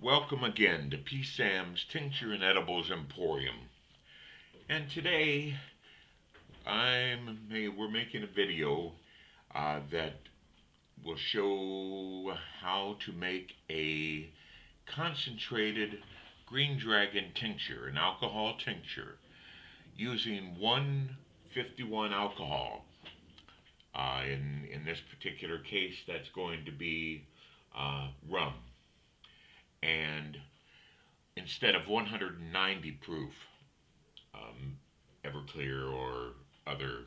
Welcome again to P. Sam's Tincture and Edibles Emporium. And today we're making a video that will show how to make a concentrated green dragon tincture, an alcohol tincture, using 151 alcohol. In this particular case, that's going to be rum. And instead of 190 proof Everclear or other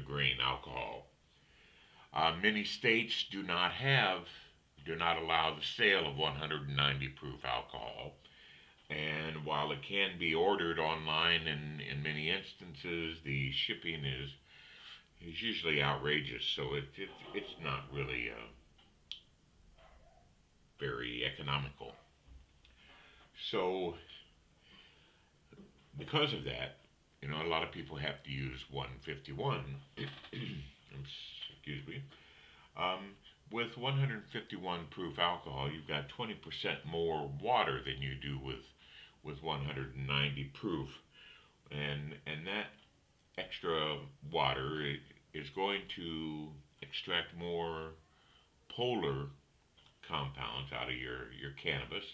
grain alcohol. Many states do not allow the sale of 190 proof alcohol, and while it can be ordered online in many instances, the shipping is usually outrageous. So it's not really very economical. So because of that, a lot of people have to use 151. Excuse me. Um, with 151 proof alcohol, you've got 20% more water than you do with 190 proof, and that extra water is going to extract more polar compounds out of your cannabis,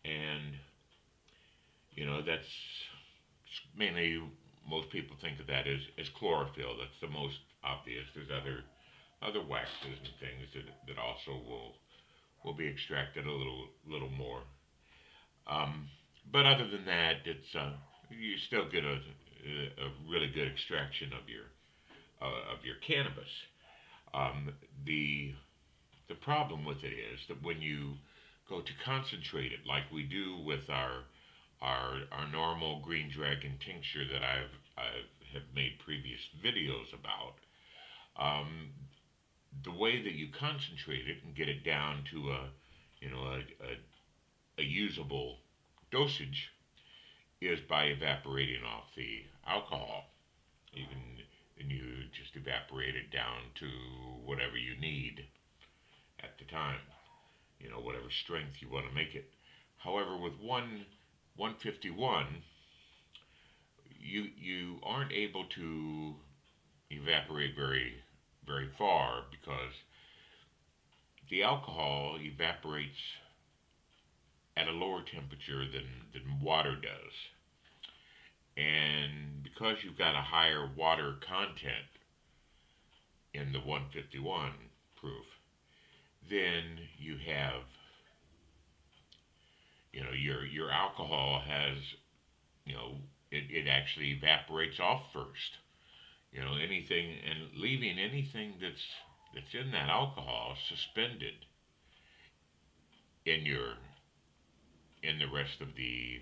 and that's mainly, most people think of that as chlorophyll. That's the most obvious. There's other waxes and things that also will be extracted a little more. But other than that, it's you still get a really good extraction of your cannabis. Um, the the problem with it is that when you go to concentrate it, like we do with our normal green dragon tincture that I have made previous videos about, um, the way that you concentrate it and get it down to a usable dosage is by evaporating off the alcohol. You can and you just evaporate it down to whatever you need at the time, whatever strength you want to make it. However, with 151, you aren't able to evaporate very far because the alcohol evaporates at a lower temperature than water does. And because you've got a higher water content in the 151 proof, then you have, your alcohol has, it actually evaporates off first. Anything, and leaving anything that's in that alcohol suspended in in the rest of the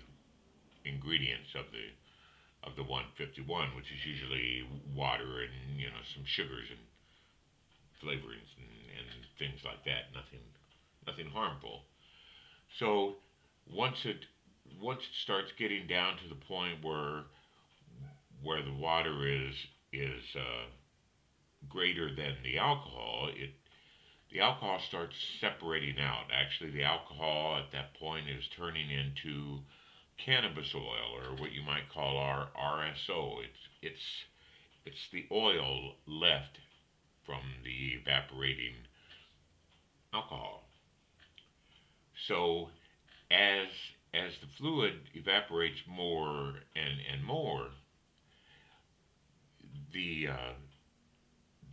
ingredients of the 151, which is usually water and some sugars and flavorings and things like that. Nothing harmful. So once it once it starts getting down to the point where the water is greater than the alcohol, the alcohol starts separating out. Actually, the alcohol at that point is turning into cannabis oil, or what you might call our RSO. It's the oil left from the evaporating alcohol. So as the fluid evaporates more and more, the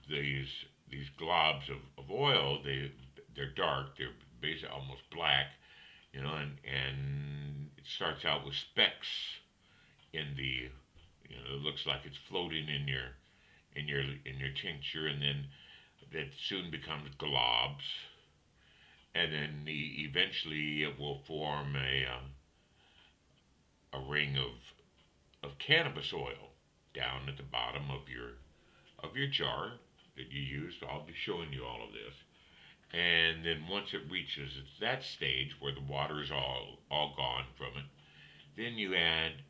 these these globs of oil, they're dark, they're basically almost black, and it starts out with specks in the, it looks like it's floating in your tincture, and then that soon becomes globs, and then eventually it will form a ring of cannabis oil down at the bottom of your jar that you use. I'll be showing you all of this. And then once it reaches that stage where the water is all gone from it, then you add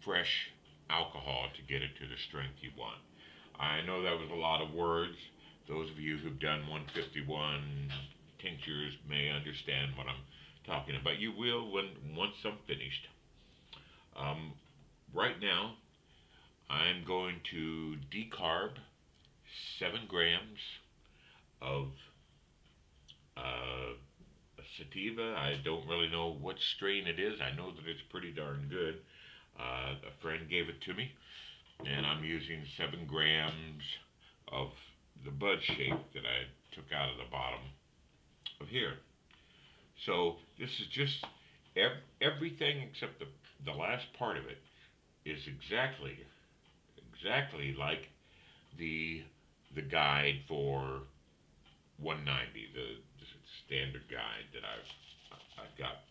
fresh alcohol to get it to the strength you want. I know that was a lot of words. Those of you who've done 151 tinctures may understand what I'm talking about. You will when once I'm finished. Um, right now, I'm going to decarb 7 grams of uh, sativa. I don't really know what strain it is. I know that it's pretty darn good. A friend gave it to me, and I'm using 7 grams of the bud shape that I took out of the bottom of here. So this is just everything except the last part of it is exactly like the the guide for 190, the standard guide that I've got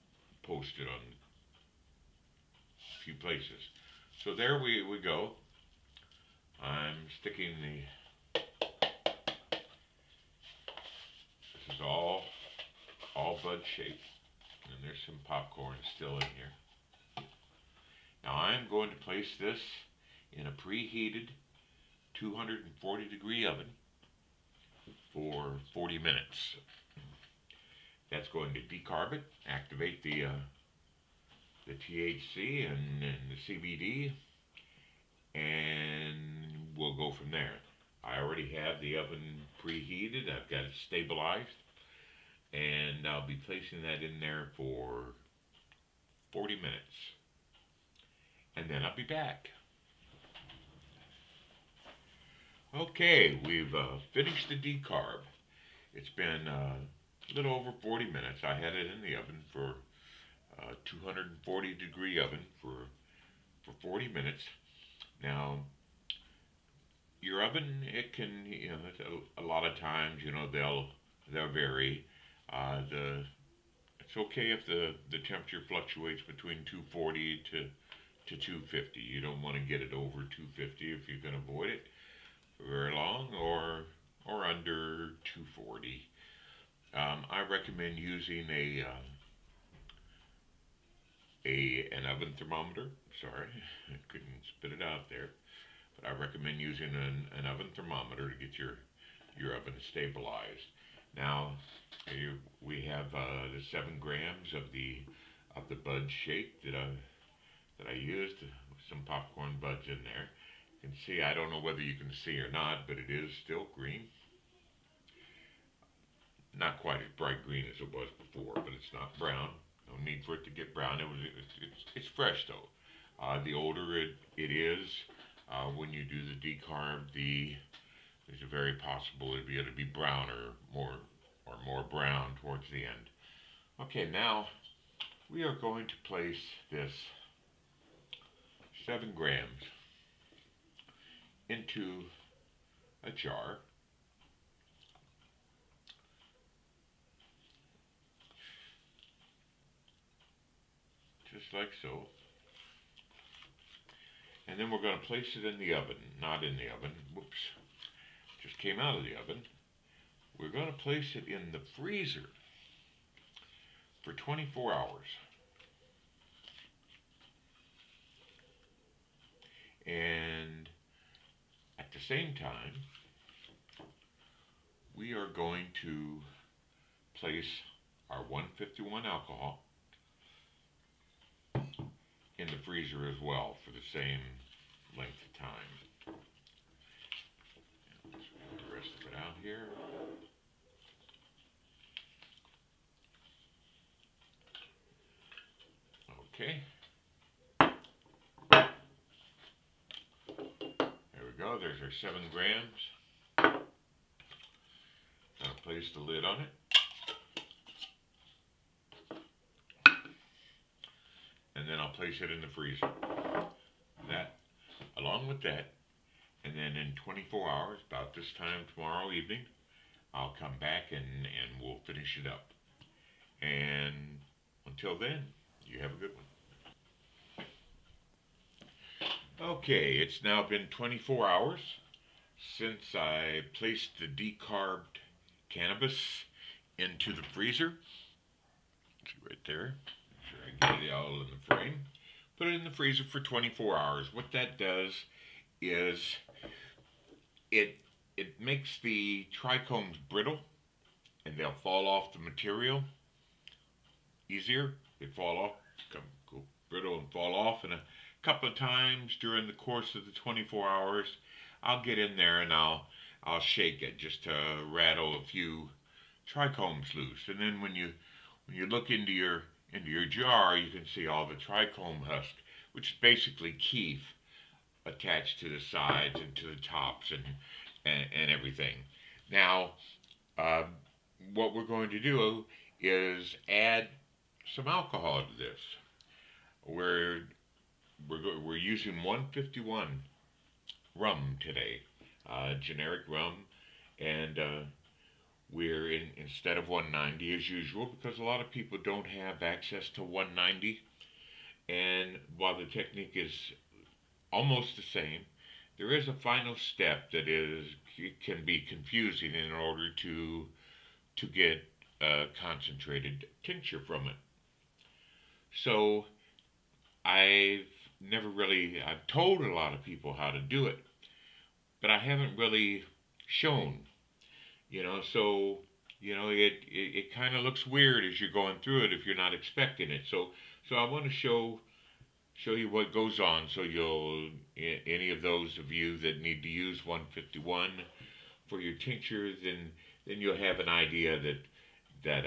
posted on a few places. So there we go. I'm sticking this is all bud shaped, and there's some popcorn still in here. Now I'm going to place this in a preheated 240 degree oven for 40 minutes. That's going to decarb it, activate the THC and the CBD, and we'll go from there. I already have the oven preheated. I've got it stabilized, and I'll be placing that in there for 40 minutes, and then I'll be back. Okay, we've finished the decarb. It's been a little over 40 minutes. I had it in the oven for 240 degree oven for 40 minutes. Now, your oven, it can, a lot of times, they'll vary. It's okay if the temperature fluctuates between 240 to 250. You don't want to get it over 250 if you can avoid it for very long, or under 240. I recommend using an oven thermometer. Sorry, I couldn't spit it out there. But I recommend using an oven thermometer to get your oven stabilized. Now, we have the 7 grams of the bud shake that I used with some popcorn buds in there. You can see, I don't know whether you can see or not, but it is still green. Not quite as bright green as it was before, but it's not brown. No need for it to get brown. It's fresh though. The older it is, when you do the decarb, there's a very possible it'll be browner, more brown towards the end. Okay, now we are going to place this 7 grams into a jar. Just like so. And then we're going to place it in the oven. Not in the oven. Whoops. Just came out of the oven. We're going to place it in the freezer for 24 hours. And at the same time, we are going to place our 151 alcohol in the freezer as well for the same length of time. Let's get the rest of it out here. Okay. There we go. There's our 7 grams. Now place the lid on it. And then I'll place it in the freezer. That, along with that, and then in 24 hours, about this time tomorrow evening, I'll come back and we'll finish it up. And until then, you have a good one. Okay, it's now been 24 hours since I placed the decarbed cannabis into the freezer. See right there. Get it all in the frame. Put it in the freezer for 24 hours. What that does is it makes the trichomes brittle, and they'll fall off the material. easier. It'd fall off, go brittle and fall off. And a couple of times during the course of the 24 hours, I'll get in there and I'll shake it just to rattle a few trichomes loose. And then when you look into your jar, you can see all the trichome husk, which is basically keef attached to the sides and to the tops and everything. Now, what we're going to do is add some alcohol to this. We're using 151 rum today, generic rum, and we're instead of 190 as usual, because a lot of people don't have access to 190. And while the technique is almost the same, there is a final step that can be confusing in order to get concentrated tincture from it. So I've told a lot of people how to do it, but I haven't really shown, so, it kind of looks weird as you're going through it if you're not expecting it. So I want to show you what goes on, so any of those of you that need to use 151 for your tincture, then you'll have an idea that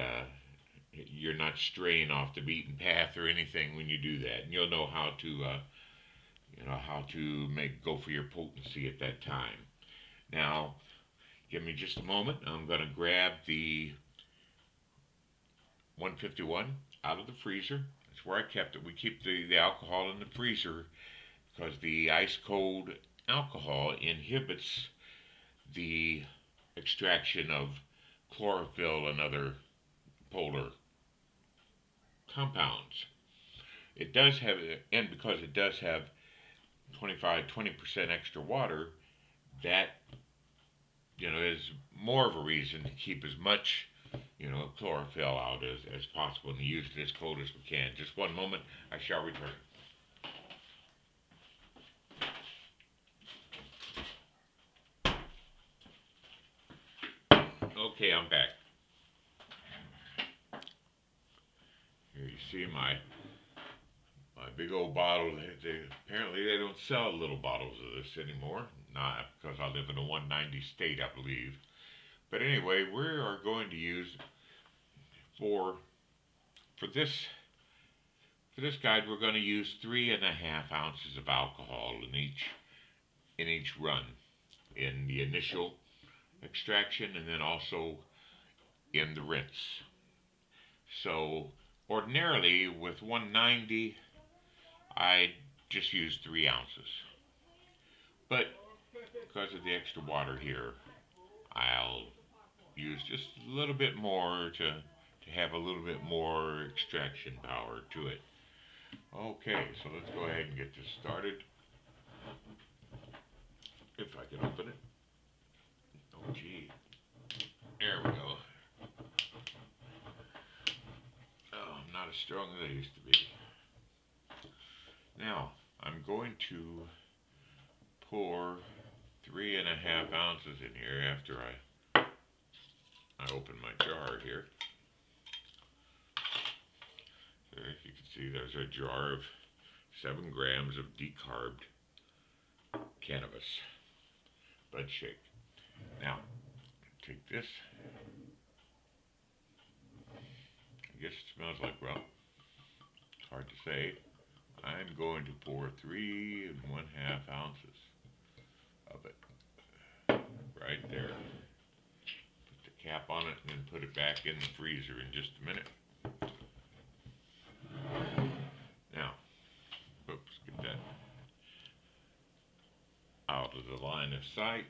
you're not straying off the beaten path or anything when you do that, and you'll know how to go for your potency at that time. Now, give me just a moment. I'm going to grab the 151 out of the freezer. That's where I kept it. We keep the alcohol in the freezer because the ice cold alcohol inhibits the extraction of chlorophyll and other polar compounds. It does have, and because it does have 20% extra water, that is more of a reason to keep as much chlorophyll out as possible and use it as cold as we can. Just one moment, I shall return. Okay, I'm back. Here you see my big old bottle. Apparently they don't sell little bottles of this anymore. Not because I live in a 190 state, I believe. But anyway, we are going to use for this guide, we're going to use 3.5 ounces of alcohol in each run, in the initial extraction and then also in the rinse. So ordinarily with 190, I just use 3 ounces. But because of the extra water here, I'll use just a little bit more to have a little bit more extraction power to it. Okay, so let's go ahead and get this started. If I can open it. Oh gee. There we go. Oh, I'm not as strong as I used to be. Now, I'm going to pour 3.5 ounces in here after I open my jar here. There, you can see there's a jar of 7 grams of decarbed cannabis bud shake. Now, take this. I guess it smells like, well, it's hard to say. I'm going to pour 3.5 ounces of it right there. Put the cap on it and then put it back in the freezer in just a minute. Now, oops, get that out of the line of sight.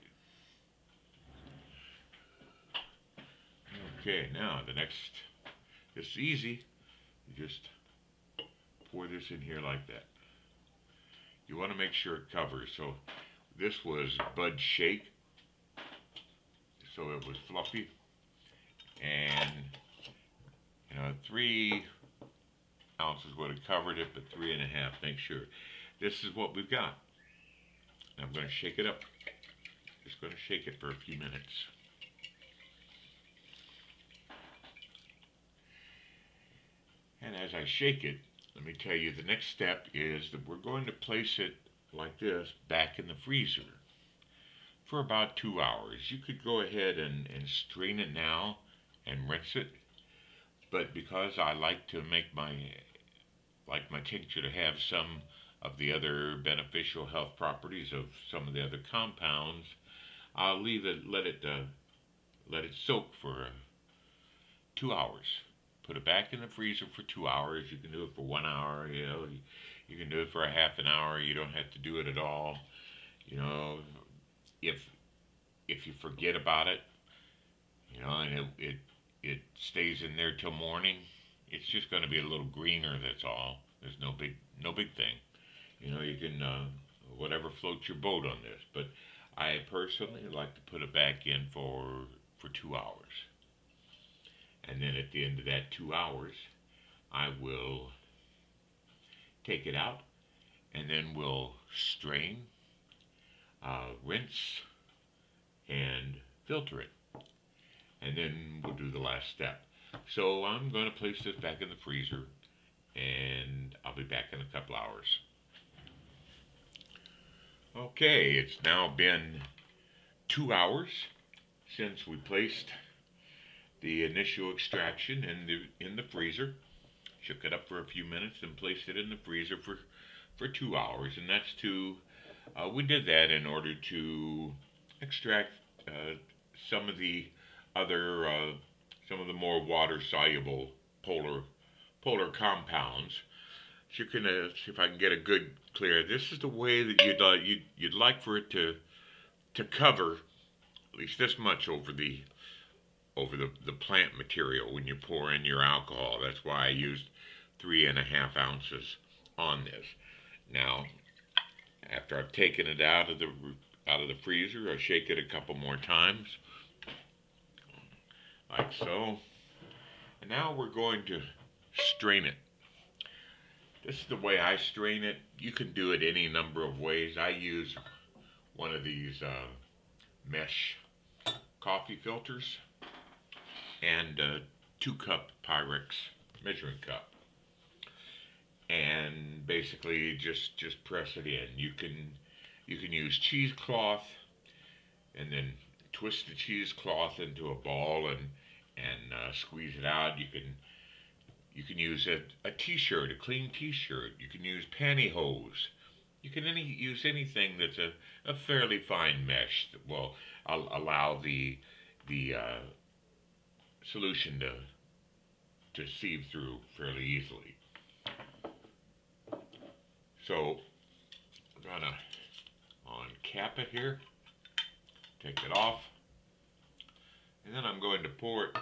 Okay, now the next, it's easy. You just pour this in here like that. You want to make sure it covers. So this was bud shake, so it was fluffy, and 3 ounces would have covered it, but 3.5. Make sure. This is what we've got. I'm going to shake it up. Just going to shake it for a few minutes. And as I shake it, let me tell you the next step is that we're going to place it like this back in the freezer for about 2 hours. You could go ahead and strain it now and rinse it, but because I like to make my tincture to have some of the other beneficial health properties of some of the other compounds, I'll let it soak for 2 hours. Put it back in the freezer for 2 hours. You can do it for 1 hour. You can do it for a half an hour. You don't have to do it at all. You know, if you forget about it, and it stays in there till morning, it's just going to be a little greener. That's all. There's no big thing. You can whatever floats your boat on this. But I personally like to put it back in for 2 hours. And then at the end of that 2 hours, I will take it out, and then we'll strain, rinse, and filter it. And then we'll do the last step. So I'm going to place this back in the freezer, and I'll be back in a couple hours. Okay, it's now been 2 hours since we placed the initial extraction in the freezer. Shook it up for a few minutes and placed it in the freezer for 2 hours. And that's we did that in order to extract some of the other, some of the more water-soluble polar compounds. So you can see if I can get a good clear. This is the way that you'd like for it to cover at least this much over the plant material when you pour in your alcohol. That's why I used 3.5 ounces on this. Now, after I've taken it out of the freezer, I shake it a couple more times, like so. And now we're going to strain it. This is the way I strain it. You can do it any number of ways. I use one of these mesh coffee filters and a 2-cup Pyrex measuring cup, and basically just press it in. You can use cheesecloth and then twist the cheesecloth into a ball and squeeze it out. You can use a t-shirt, a clean t-shirt. You can use pantyhose. You can use anything that's a fairly fine mesh that will allow the solution to sieve through fairly easily. So I'm gonna uncap it here, take it off, and then I'm going to pour it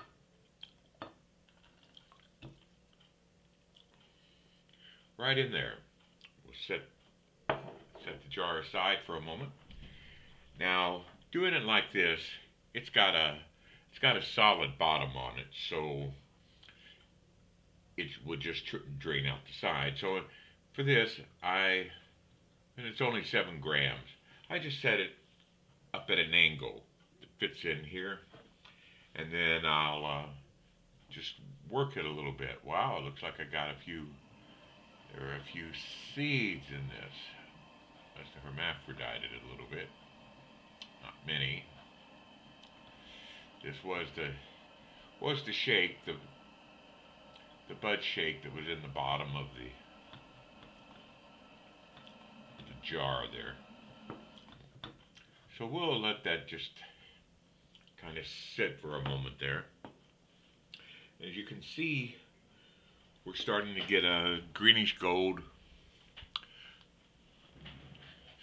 right in there. We'll set the jar aside for a moment. Now, doing it like this, it's got a solid bottom on it, so it would just drain out the side. So for this, and it's only 7 grams, I just set it up at an angle that fits in here, and then I'll just work it a little bit. Wow, it looks like there are a few seeds in this. Must have hermaphrodited it a little bit. Not many. This was the shake, the bud shake that was in the bottom of the jar there. So we'll let that just kind of sit for a moment there. As you can see, we're starting to get a greenish gold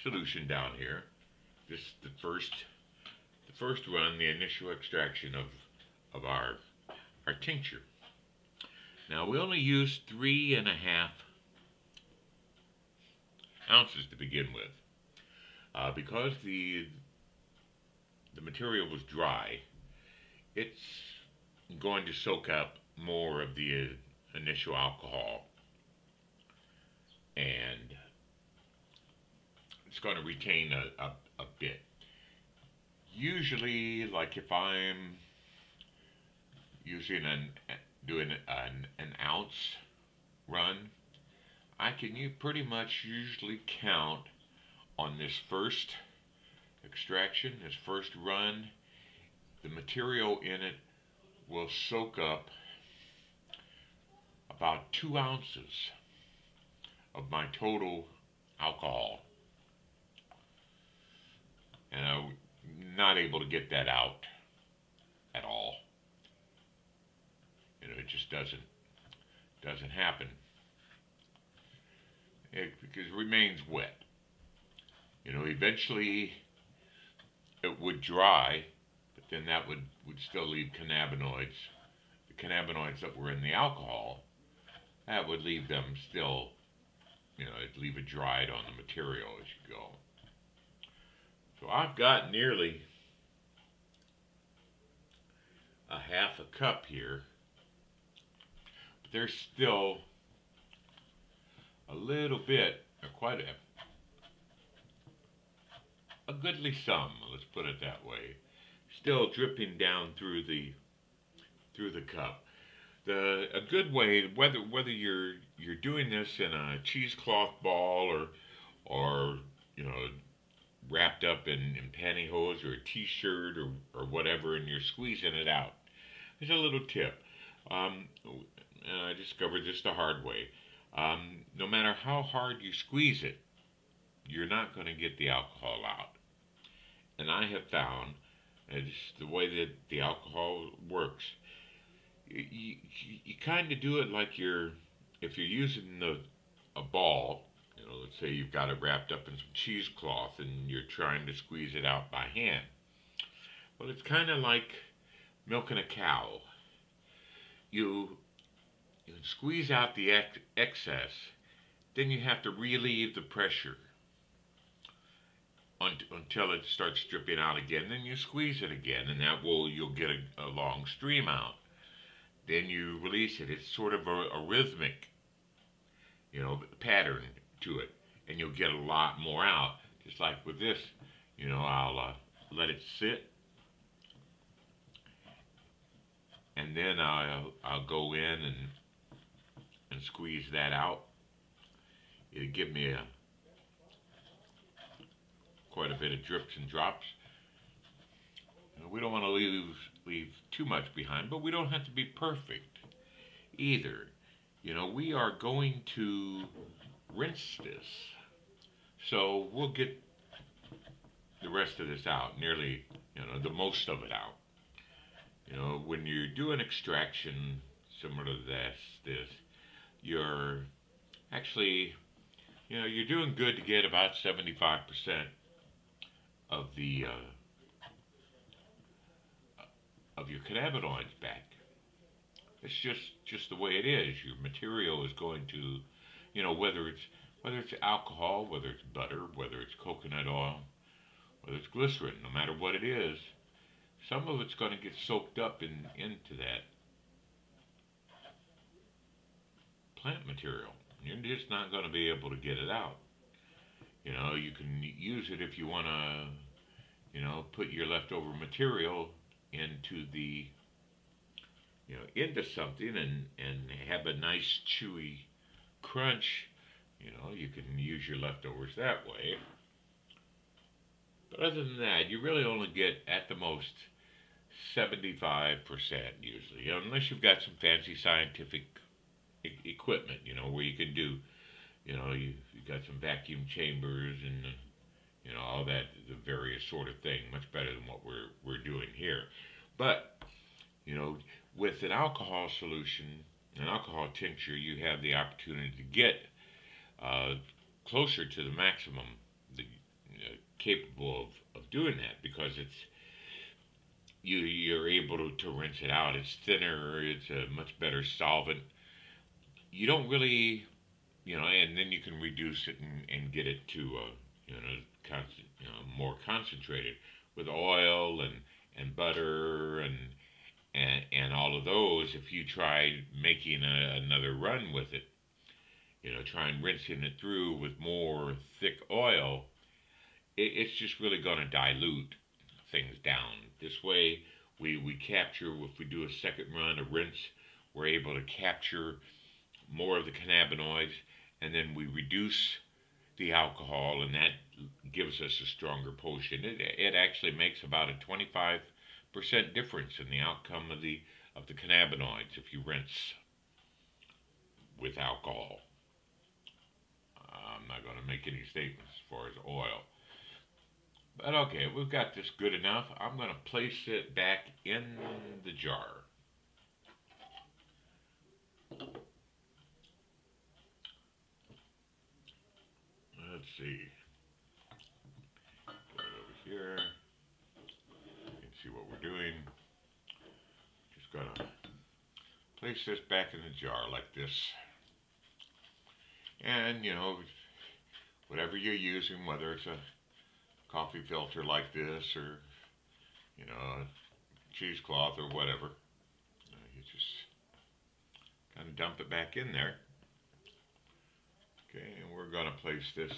solution down here. This is the first run, the initial extraction of our tincture. Now we only used 3.5 ounces to begin with, because the material was dry. It's going to soak up more of the initial alcohol, and it's going to retain a bit. Usually, like if I'm doing an ounce run, I can you pretty much usually count on this first extraction, this first run, the material in it will soak up about 2 ounces of my total alcohol. And I'm not able to get that out at all. It just doesn't happen. Because it remains wet. Eventually it would dry, but then that would still leave cannabinoids. The cannabinoids that were in the alcohol, that would leave them still, it'd leave it dried on the material as you go. So I've got nearly a half a cup here, but there's still a little bit, or quite a goodly sum, let's put it that way, still dripping down through the cup. A good way, whether you're doing this in a cheesecloth ball or wrapped up in pantyhose or a t-shirt or whatever, and you're squeezing it out. There's a little tip. And I discovered this the hard way. No matter how hard you squeeze it, you're not going to get the alcohol out. And I have found, it's the way that the alcohol works, you kind of do it like if you're using a ball, let's say you've got it wrapped up in some cheesecloth and you're trying to squeeze it out by hand. Well, it's kind of like milking a cow. You squeeze out the excess, then you have to relieve the pressure until it starts dripping out again. Then you squeeze it again, and you'll get a long stream out. Then you release it. It's sort of a rhythmic, pattern to it, and you'll get a lot more out. Just like with this, I'll let it sit, and then I'll go in and squeeze that out. It'll give me quite a bit of drips and drops. We don't want to leave too much behind, but we don't have to be perfect either. We are going to rinse this, so we'll get the rest of this out, nearly, the most of it out. When you're doing extraction similar to this, you're actually, you're doing good to get about 75% of your cannabinoids back. It's just the way it is. Your material is going to, whether it's alcohol, whether it's butter, whether it's coconut oil, whether it's glycerin, no matter what it is, some of it's going to get soaked up into that plant material. You're just not going to be able to get it out. You can use it if you want to, put your leftover material into into something and have a nice chewy crunch. You can use your leftovers that way. But other than that, you really only get at the most 75% usually, unless you've got some fancy scientific equipment, where you can do, you've got some vacuum chambers and all that, the various sort of thing, much better than what we're doing here. But with an alcohol solution, an alcohol tincture, you have the opportunity to get closer to the maximum capable of doing that, because you're able to rinse it out. It's thinner. It's a much better solvent. You don't really, and then you can reduce it and get it to more concentrated with oil and butter and all of those. If you try making another run with it, try and rinsing it through with more thick oil, it's just really going to dilute things down. This way, we capture, if we do a second run, a rinse, we're able to capture more of the cannabinoids, and then we reduce the alcohol, and that gives us a stronger potion. It actually makes about a 25% difference in the outcome of the cannabinoids if you rinse with alcohol. I'm not going to make any statements as far as oil. But okay, we've got this good enough. I'm going to place it back in the jar. Let's see. Put it over here. You can see what we're doing. Just going to place this back in the jar like this. And, you know, whatever you're using, whether it's a coffee filter like this or, you know, a cheesecloth or whatever, you just kind of dump it back in there. Okay, and we're going to place this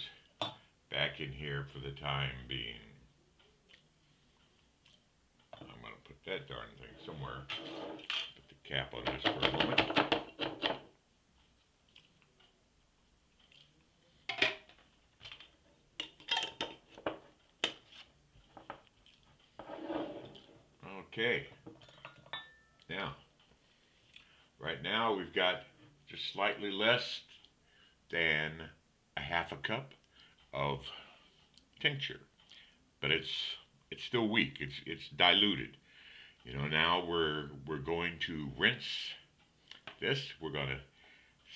back in here for the time being. I'm going to put that darn thing somewhere. Put the cap on this for a moment. Okay, now, right now we've got just slightly less than a half a cup of tincture, but it's still weak. It's diluted. You know, now we're going to rinse this. We're going to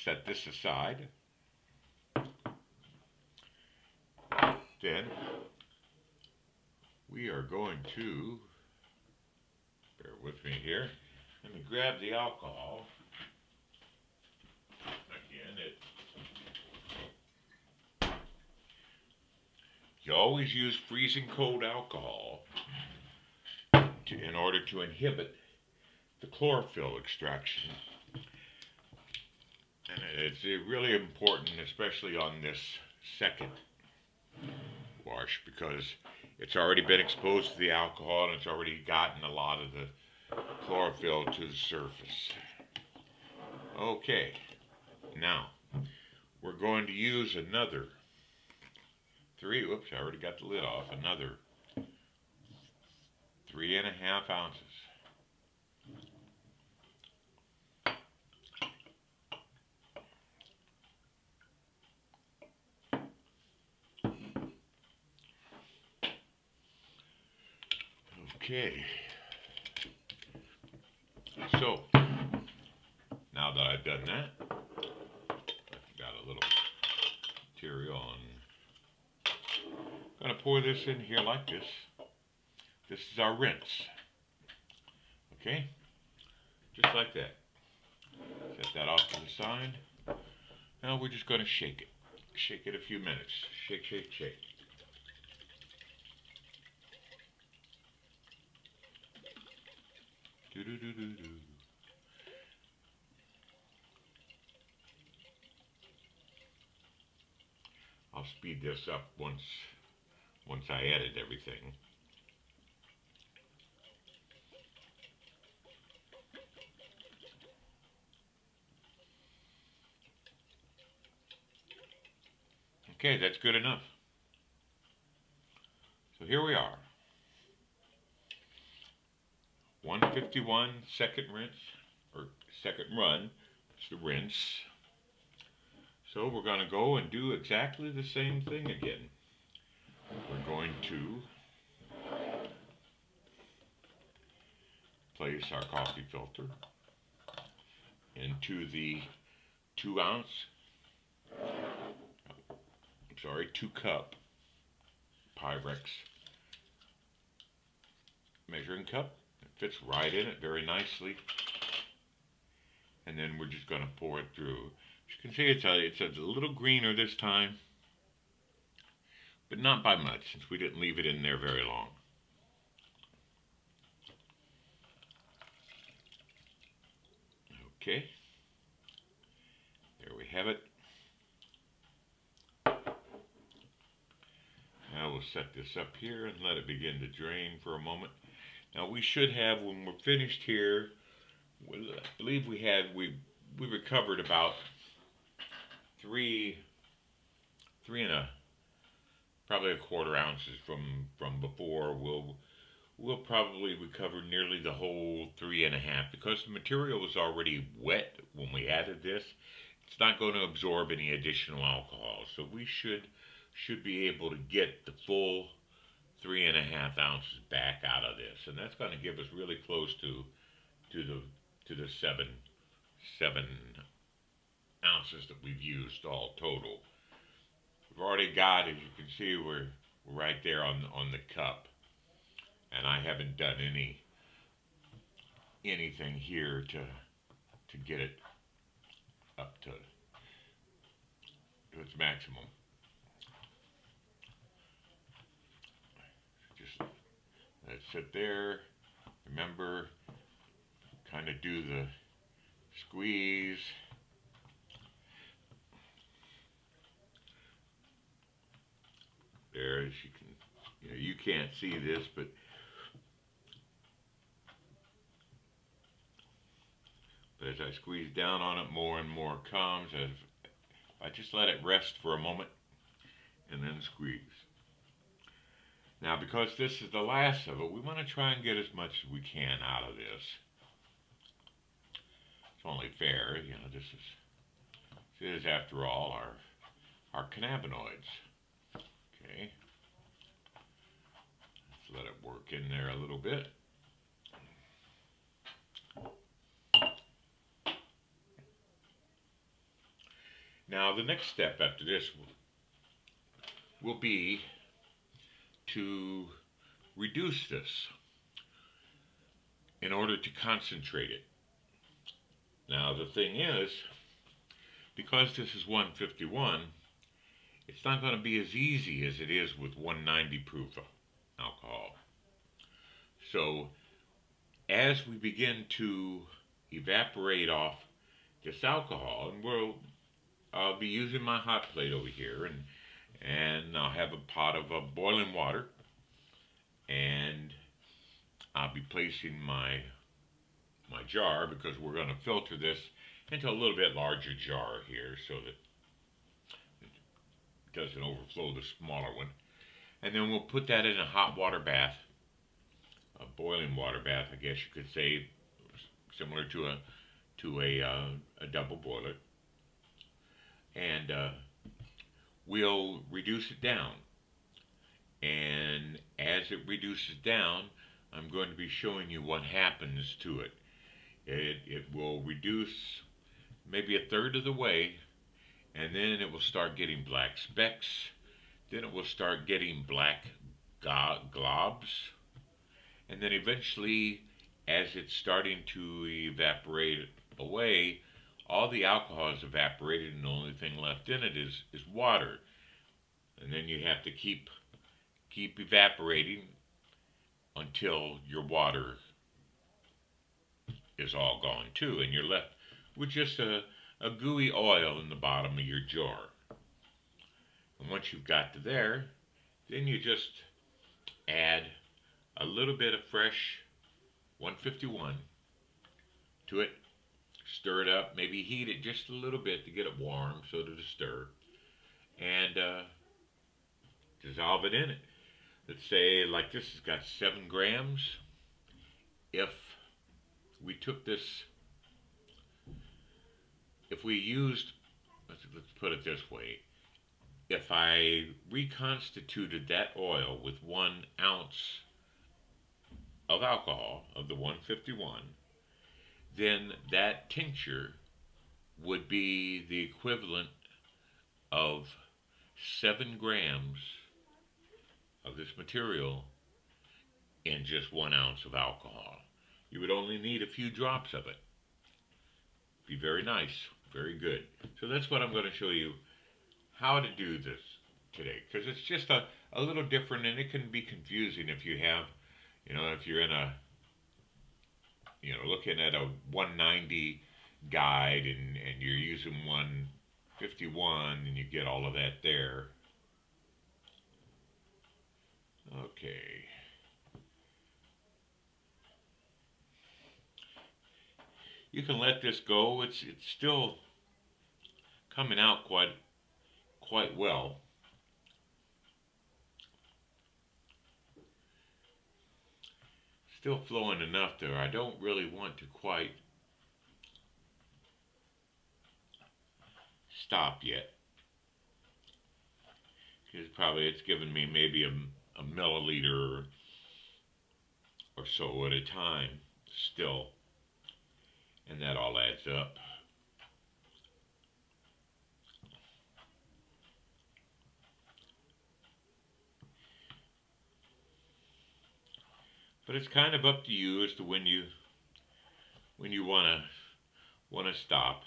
set this aside. Then we are going to, bear with me here, let me grab the alcohol. Again, you always use freezing cold alcohol in order to inhibit the chlorophyll extraction. And it's really important, especially on this second wash, because it's already been exposed to the alcohol and it's already gotten a lot of the chlorophyll to the surface. Okay, now we're going to use another whoops, I already got the lid off, another 3.5 ounces. Okay, so now that I've done that, I've got a little material on. I'm going to pour this in here like this. This is our rinse. Okay, just like that. Set that off to the side. Now we're just going to shake it. Shake it a few minutes. Shake, shake, shake. Do-do-do-do-do. I'll speed this up once I edit everything. Okay, that's good enough. So here we are. 151 second rinse, or second run. It's the rinse. So we're going to go and do exactly the same thing again. We're going to place our coffee filter into the 2 cup Pyrex measuring cup. It fits right in it very nicely. And then we're just going to pour it through. As you can see, it's a little greener this time, but not by much since we didn't leave it in there very long. Okay, there we have it. Now we'll set this up here and let it begin to drain for a moment. Now we should have, when we're finished here, I believe we recovered about three, three and a, probably a quarter ounces from before. We'll probably recover nearly the whole 3.5 because the material was already wet when we added this. It's not going to absorb any additional alcohol, so we should be able to get the full 3.5 ounces back out of this, and that's going to give us really close to the seven ounces that we've used all total. We've already got, as you can see, we're right there on the cup, and I haven't done anything here to get it up to its maximum. Just let it sit there. Remember, kind of do the squeeze. There, as you can, you can't see this, but as I squeeze down on it, more and more comes. As I just let it rest for a moment and then squeeze. Now, because this is the last of it, we want to try and get as much as we can out of this. It's only fair, this is after all our cannabinoids. Okay. Let's let it work in there a little bit. Now, the next step after this will be to reduce this in order to concentrate it. Now, the thing is, because this is 151, it's not going to be as easy as it is with 190 proof alcohol. So, as we begin to evaporate off this alcohol, and I'll be using my hot plate over here, and I'll have a pot of boiling water, and I'll be placing my jar, because we're going to filter this into a little bit larger jar here so that it doesn't overflow the smaller one. And then we'll put that in a hot water bath, a boiling water bath, I guess you could say, similar to a double boiler. And we'll reduce it down. And as it reduces down, I'm going to be showing you what happens to it. It will reduce maybe a third of the way, and then it will start getting black specks. Then it will start getting black globs. And then eventually, as it's starting to evaporate away, all the alcohol is evaporated, and the only thing left in it is water. And then you have to keep evaporating until your water is all gone too, and you're left with just a gooey oil in the bottom of your jar. And once you've got to there, then you just add a little bit of fresh 151 to it. Stir it up, maybe heat it just a little bit to get it warm so that it'll stir, and dissolve it in it. Let's say, like this has got 7 grams. If we took this, if we used, let's put it this way, if I reconstituted that oil with 1 ounce of alcohol, of the 151, then that tincture would be the equivalent of 7 grams of this material in just 1 ounce of alcohol. You would only need a few drops of it. Be very nice, very good. So that's what I'm going to show you how to do this today, because it's just a little different, and it can be confusing if you have, if you're in a, looking at a 190 guide and you're using 151 and you get all of that there. Okay. You can let this go. It's still coming out quite well. Still flowing enough there. I don't really want to quite stop yet. Because probably it's given me maybe a milliliter or so at a time still. And that all adds up. But it's kind of up to you as to when you wanna stop.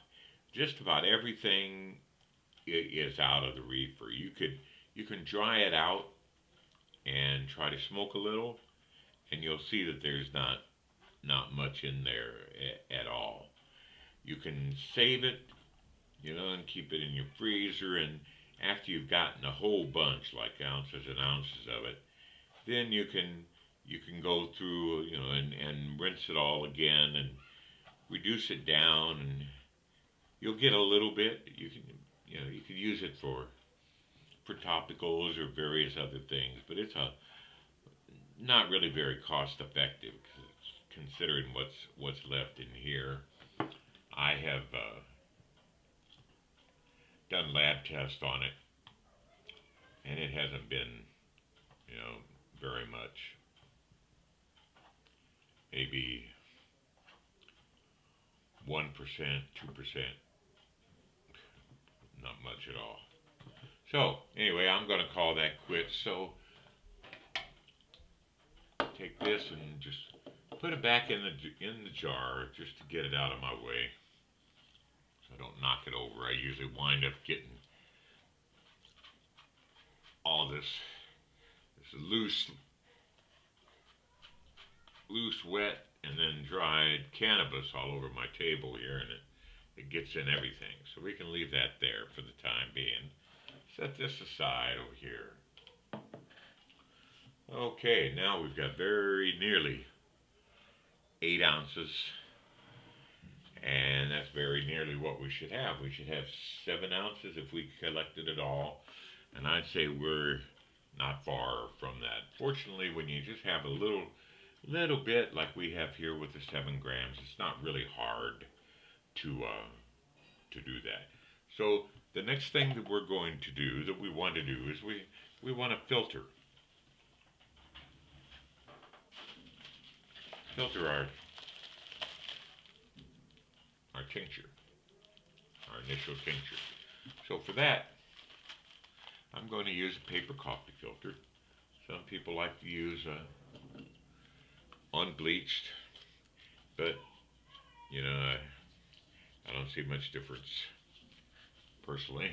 Just about everything is out of the reefer. You can dry it out and try to smoke a little, and you'll see that there's not much in there at all. You can save it, and keep it in your freezer, and after you've gotten a whole bunch, like ounces and ounces of it, then you can go through, and rinse it all again and reduce it down, and you'll get a little bit. You can use it for topicals or various other things, but it's not really very cost effective considering what's left in here. I have done lab tests on it, and it hasn't been, very much. Maybe 1%, 2%, not much at all. So anyway, I'm going to call that quits. So take this and just put it back in the jar just to get it out of my way, so I don't knock it over. I usually wind up getting all this loose, wet, and then dried cannabis all over my table here, and it gets in everything. So we can leave that there for the time being. Set this aside over here. Okay, now we've got very nearly 8 ounces, and that's very nearly what we should have. We should have 7 ounces if we collected it all, and I'd say we're not far from that. Fortunately, when you just have a little bit like we have here with the 7 grams, it's not really hard to do that. So the next thing that we're going to do, that we want to do, is we want to filter our tincture, our initial tincture. So for that, I'm going to use a paper coffee filter. Some people like to use unbleached, but I don't see much difference personally.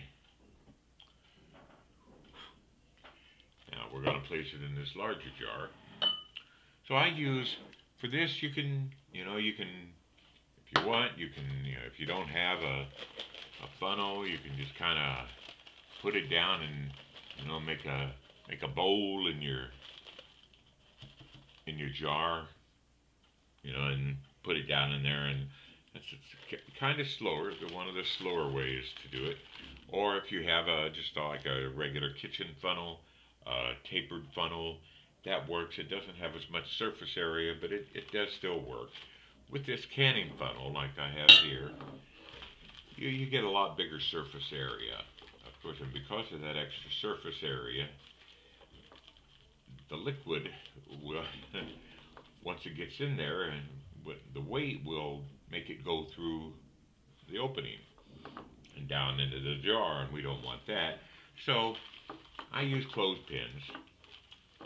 Now we're going to place it in this larger jar. So I use, for this, you can, if you want, if you don't have a funnel, you can just kind of put it down and, make a bowl in your jar, and put it down in there, and it's kind of slower, one of the slower ways to do it. Or if you have just like a regular kitchen funnel, tapered funnel, that works. It doesn't have as much surface area, but it does still work. With this canning funnel, like I have here, you get a lot bigger surface area, of course, and because of that extra surface area, the liquid will, once it gets in there, and the weight will make it go through the opening and down into the jar, and we don't want that. So I use clothespins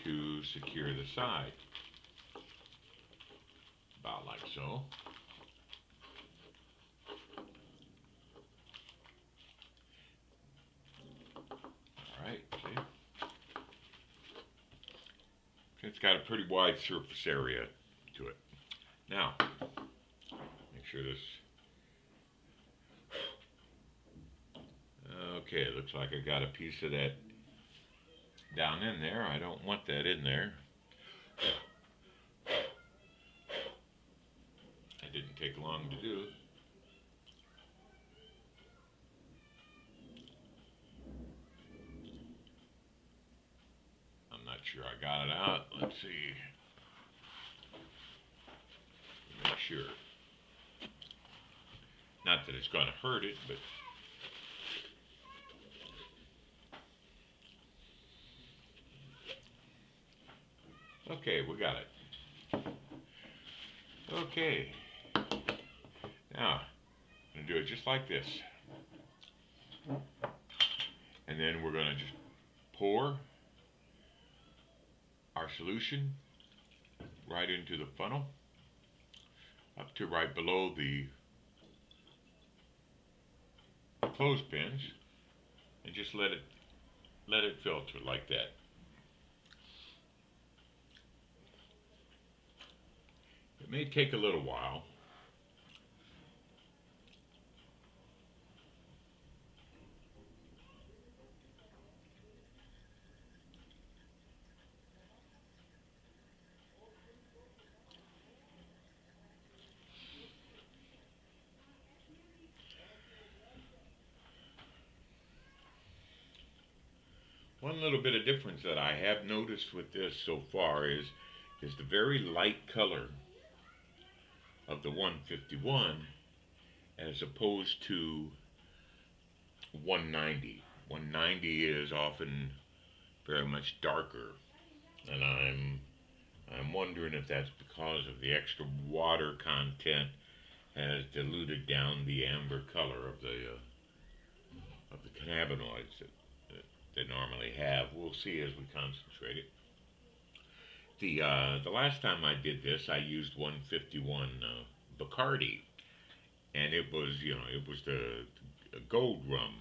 to secure the side, about like so. Alright, see? It's got a pretty wide surface area to it. Now, make sure this... Okay, it looks like I got a piece of that down in there. I don't want that in there. It didn't take long to do. I got it out. Let's see. Make sure. Not that it's going to hurt it, but okay, we got it. Okay. Now, I'm going to do it just like this. And then we're going to just pour our solution right into the funnel, up to right below the clothespins, and just let it filter like that. It may take a little while. One little bit of difference that I have noticed with this so far is the very light color of the 151 as opposed to 190. 190 is often very much darker, and I'm wondering if that's because of the extra water content has diluted down the amber color of the cannabinoids that they normally have. We'll see as we concentrate it. The last time I did this, I used 151 Bacardi, and it was the gold rum,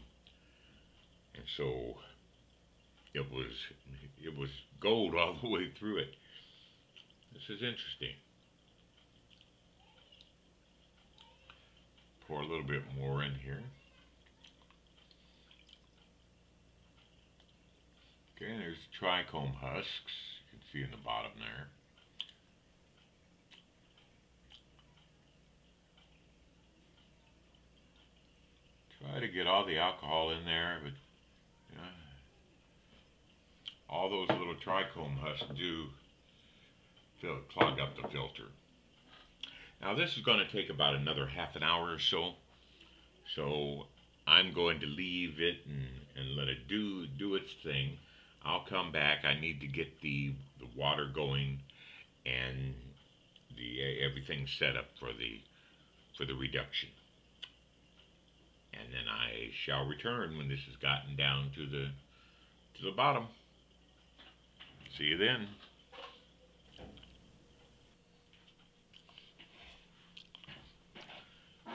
and so it was gold all the way through it. This is interesting. Pour a little bit more in here. Okay, there's the trichome husks. You can see in the bottom there. Try to get all the alcohol in there, but all those little trichome husks do clog up the filter. Now this is going to take about another half an hour or so. So I'm going to leave it and let it do its thing. I'll come back. I need to get the water going and everything set up for the reduction. And then I shall return when this has gotten down to the bottom. See you then.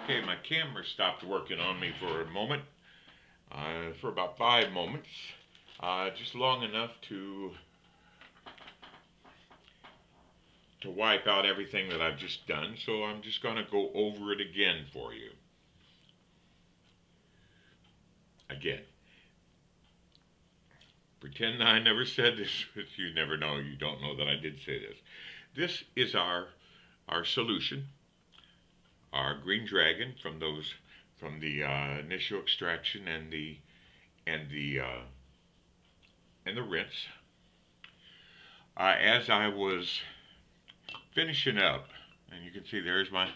Okay, my camera stopped working on me for a moment, for about 5 moments, just long enough to wipe out everything that I've just done. So I'm just going to go over it again for you. Again, pretend I never said this, but you never know. You don't know that I did say this. This is our solution, our green dragon from the initial extraction and the rinse. As I was finishing up, and you can see there's my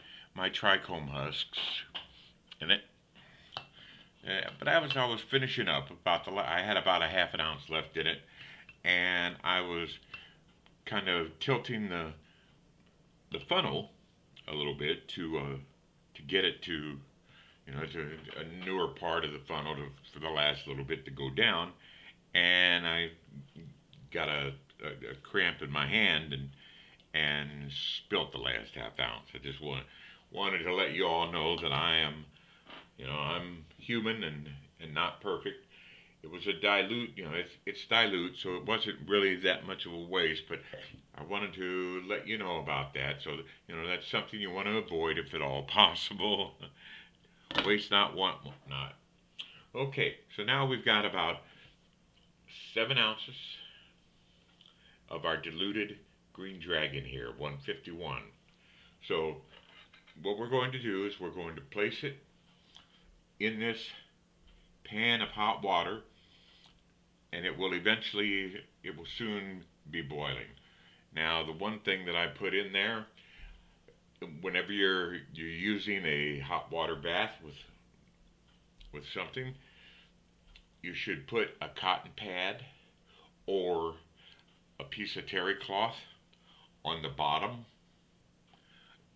trichome husks in it. But as I was finishing up, I had about a half an ounce left in it, and I was kind of tilting the funnel a little bit to get it to a newer part of the funnel for the last little bit to go down, and I got a cramp in my hand and spilt the last half ounce. I just wanted to let you all know that I'm human and not perfect. It was a dilute, it's dilute, so it wasn't really that much of a waste, but I wanted to let you know about that, so that, that's something you want to avoid if at all possible. Waste not, want not. Okay, so now we've got about 7 ounces of our diluted green dragon here, 151. So what we're going to do is we're going to place it in this pan of hot water, and it will soon be boiling. Now, the one thing that I put in there, whenever you're using a hot water bath with something, you should put a cotton pad or a piece of terry cloth on the bottom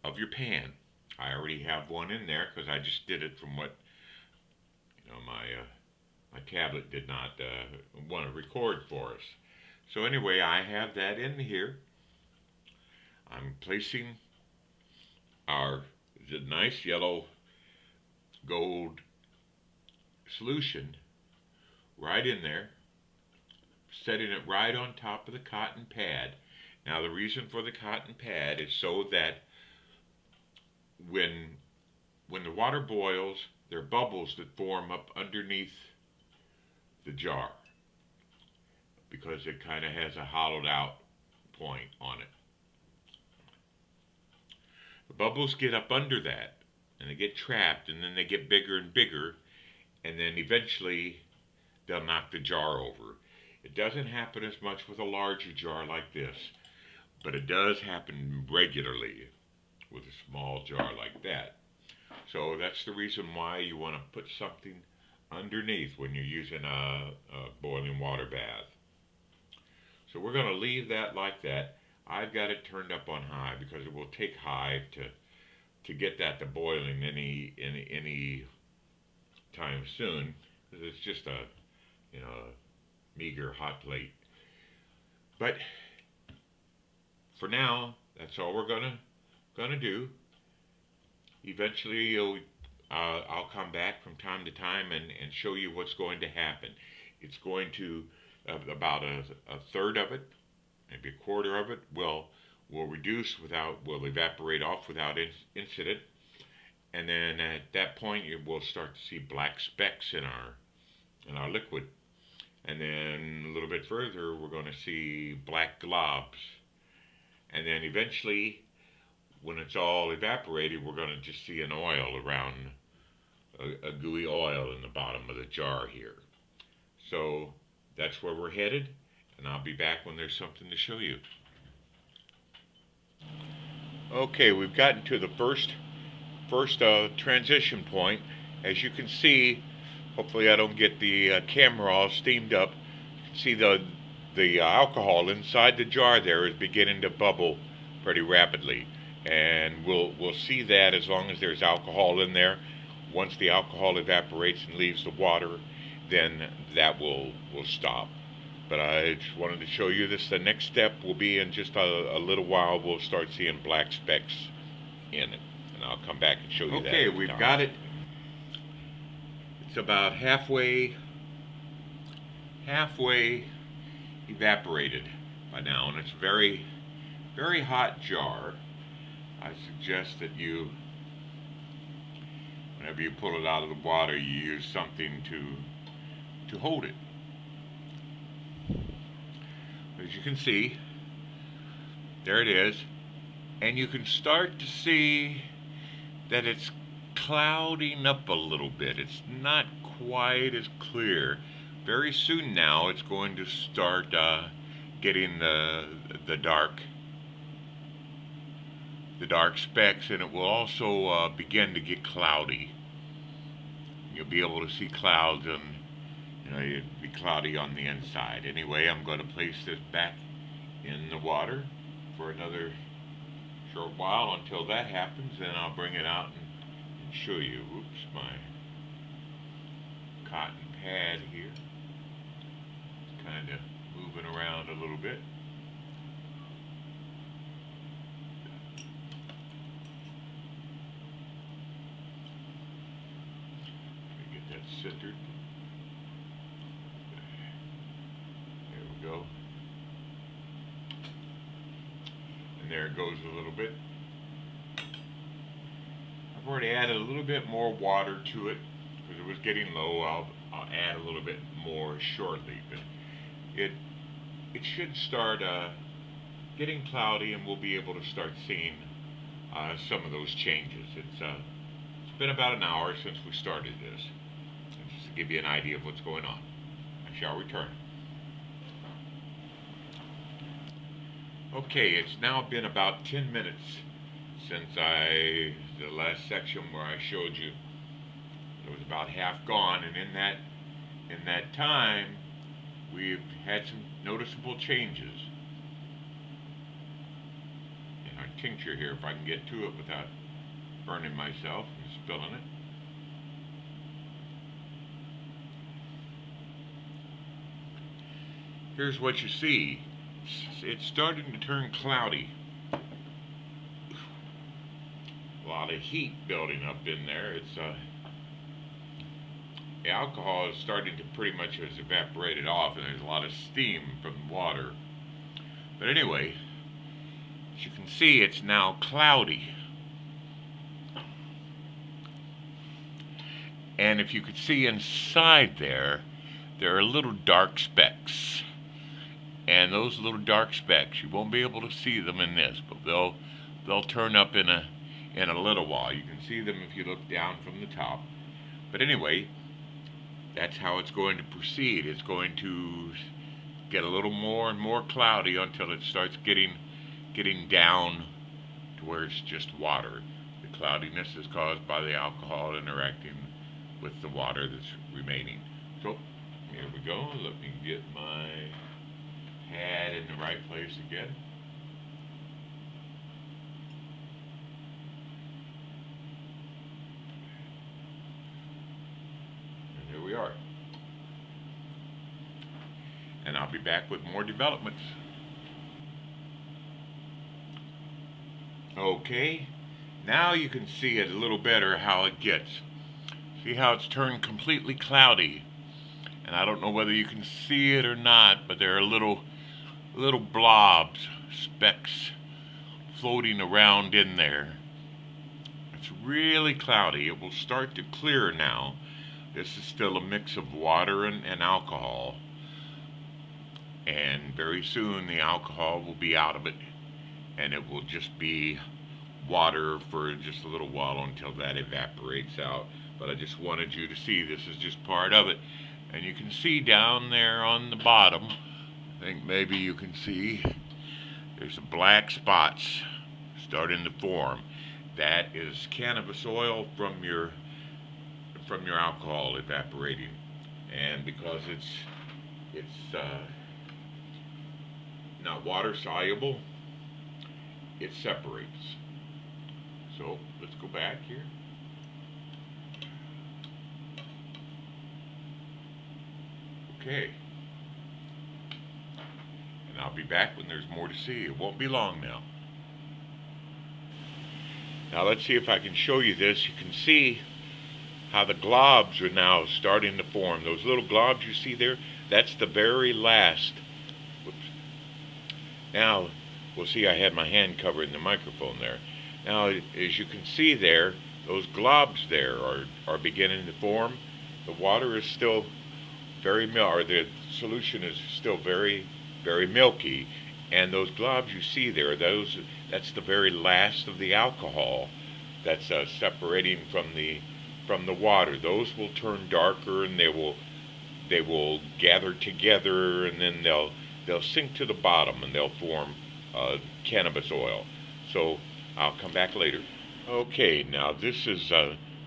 of your pan. I already have one in there because I just did it from what my tablet did not want to record for us. So anyway, I have that in here. I'm placing our the nice yellow gold solution right in there, setting it right on top of the cotton pad. Now the reason for the cotton pad is so that when the water boils, there are bubbles that form up underneath the jar because it kind of has a hollowed out point on it. The bubbles get up under that and they get trapped, and then they get bigger and bigger, and then eventually they'll knock the jar over. It doesn't happen as much with a larger jar like this, but it does happen regularly with a small jar like that. So that's the reason why you want to put something underneath when you're using a boiling water bath. So we're going to leave that like that. I've got it turned up on high because it will take high to get that to boiling any time soon. It's just a meager hot plate. But for now, that's all we're gonna do. Eventually, I'll come back from time to time and show you what's going to happen. It's going to about a third of it, maybe a quarter of it, will evaporate off without incident, and then at that point you will start to see black specks in our liquid, and then a little bit further we're going to see black globs, and then eventually, when it's all evaporated, we're going to just see an oil around a gooey oil in the bottom of the jar here. So that's where we're headed, and I'll be back when there's something to show you. Okay, we've gotten to the first transition point. As you can see, hopefully I don't get the camera all steamed up. You can see the alcohol inside the jar there is beginning to bubble pretty rapidly, and we'll see that as long as there's alcohol in there. Once the alcohol evaporates and leaves the water, then that will stop. But I just wanted to show you this. The next step will be in just a little while. We'll start seeing black specks in it, and I'll come back and show you that. Okay, we've got it. It's about halfway evaporated by now, and it's a very, very hot jar. I suggest that whenever you pull it out of the water, you use something to hold it. As you can see, there it is, and you can start to see that it's clouding up a little bit. It's not quite as clear. Very soon now it's going to start getting the dark specks, and it will also begin to get cloudy. You'll be able to see clouds, and it'll be cloudy on the inside. Anyway, I'm going to place this back in the water for another short while until that happens. Then I'll bring it out and show you. Oops, my cotton pad here. It's kind of moving around a little bit. Centered. There we go. And there it goes a little bit. I've already added a little bit more water to it because it was getting low. I'll add a little bit more shortly, but it should start getting cloudy, and we'll be able to start seeing some of those changes. It's been about an hour since we started this. Just to give you an idea of what's going on. I shall return. Okay, it's now been about 10 minutes since the last section where I showed you it was about half gone, and in that time we've had some noticeable changes in our tincture here. If I can get to it without burning myself and spilling it. Here's what you see. It's starting to turn cloudy. A lot of heat building up in there. The alcohol is starting to pretty much has evaporated off, and there's a lot of steam from the water. But anyway, as you can see, it's now cloudy. And if you could see inside there are little dark specks. And those little dark specks, you won't be able to see them in this, but they'll turn up in a little while. You can see them if you look down from the top. But anyway, that's how it's going to proceed. It's going to get a little more and more cloudy until it starts getting down to where it's just water. The cloudiness is caused by the alcohol interacting with the water that's remaining. So here we go. Let me get my pad in the right place again. And there we are. And I'll be back with more developments. Okay, now you can see it a little better how it gets. See how it's turned completely cloudy. And I don't know whether you can see it or not, but there are little blobs, specks floating around in there. It's really cloudy. It will start to clear now. This is still a mix of water and alcohol. And very soon the alcohol will be out of it, and it will just be water for just a little while until that evaporates out. But I just wanted you to see this is just part of it. And you can see down there on the bottom, I think maybe you can see, there's some black spots starting to form. That is cannabis oil from your alcohol evaporating. And because it's not water soluble, it separates. So let's go back here. Okay. And I'll be back when there's more to see. It won't be long now. Now let's see if I can show you this. You can see how the globs are now starting to form. Those little globs you see there, that's the very last. Whoops. Now, we'll see I had my hand covering the microphone there. Now, as you can see there, those globs there are beginning to form. The water is still very milky, or the solution is still very, very milky. And those globs you see there, that's the very last of the alcohol that's separating from the water. Those will turn darker, and they will gather together, and then they'll sink to the bottom, and they'll form cannabis oil. So I'll come back later. Okay, now this is